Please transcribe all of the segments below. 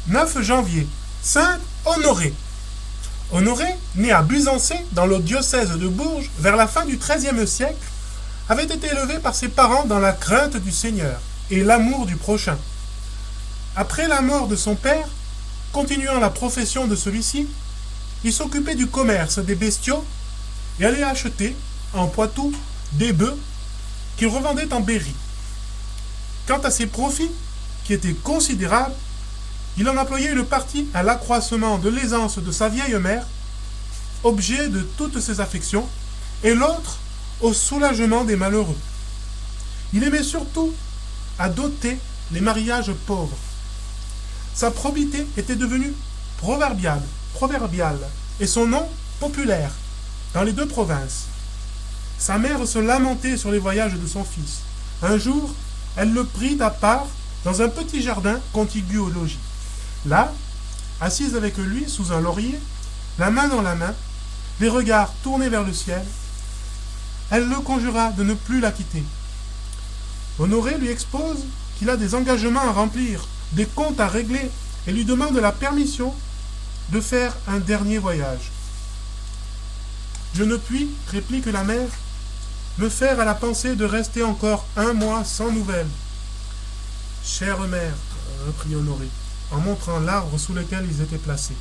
9 janvier. Saint Honoré. Honoré, né à Buzancé, dans le diocèse de Bourges, vers la fin du XIIIe siècle, avait été élevé par ses parents dans la crainte du Seigneur et l'amour du prochain. Après la mort de son père, continuant la profession de celui-ci, il s'occupait du commerce des bestiaux et allait acheter, en Poitou, des bœufs qu'il revendait en Berry. Quant à ses profits, qui étaient considérables, il en employait une partie à l'accroissement de l'aisance de sa vieille mère, objet de toutes ses affections, et l'autre au soulagement des malheureux. Il aimait surtout à doter les mariages pauvres. Sa probité était devenue proverbiale, et son nom populaire dans les deux provinces. Sa mère se lamentait sur les voyages de son fils. Un jour, elle le prit à part dans un petit jardin contigu au logis. Là, assise avec lui sous un laurier, la main dans la main, les regards tournés vers le ciel, elle le conjura de ne plus la quitter. Honoré lui expose qu'il a des engagements à remplir, des comptes à régler, et lui demande la permission de faire un dernier voyage. Je ne puis, réplique la mère, me faire à la pensée de rester encore 1 mois sans nouvelles. Chère mère, reprit Honoré, en montrant l'arbre sous lequel ils étaient placés.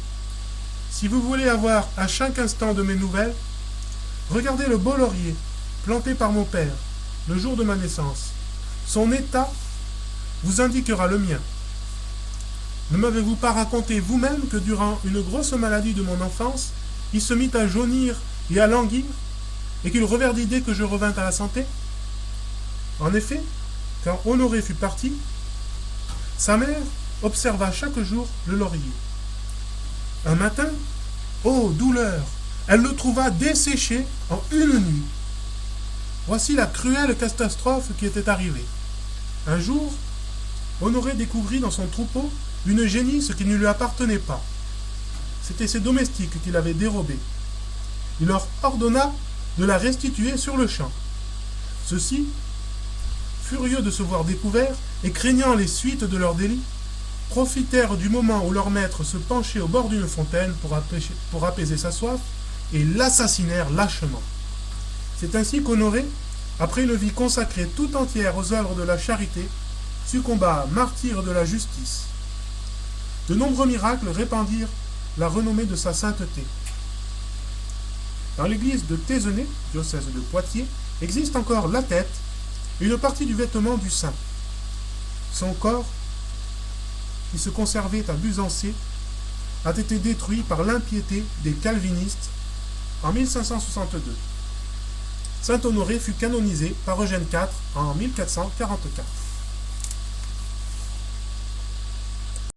Si vous voulez avoir à chaque instant de mes nouvelles, regardez le beau laurier planté par mon père le jour de ma naissance. Son état vous indiquera le mien. Ne m'avez-vous pas raconté vous-même que durant une grosse maladie de mon enfance, il se mit à jaunir et à languir, et qu'il reverdit dès que je revins à la santé? En effet, quand Honoré fut parti, sa mère observa chaque jour le laurier. Un matin, ô douleur, elle le trouva desséché en une nuit. Voici la cruelle catastrophe qui était arrivée. Un jour, Honoré découvrit dans son troupeau une génisse qui ne lui appartenait pas. C'étaient ses domestiques qui l'avaient dérobée. Il leur ordonna de la restituer sur le champ. Ceux-ci, furieux de se voir découverts et craignant les suites de leur délit, profitèrent du moment où leur maître se penchait au bord d'une fontaine pour apaiser sa soif et l'assassinèrent lâchement. C'est ainsi qu'Honoré, après une vie consacrée tout entière aux œuvres de la charité, succomba martyr de la justice. De nombreux miracles répandirent la renommée de sa sainteté. Dans l'église de Thézenay, diocèse de Poitiers, existe encore la tête et une partie du vêtement du saint. Son corps, qui se conservait à Buzancé, a été détruit par l'impiété des calvinistes en 1562. Saint Honoré fut canonisé par Eugène IV en 1444.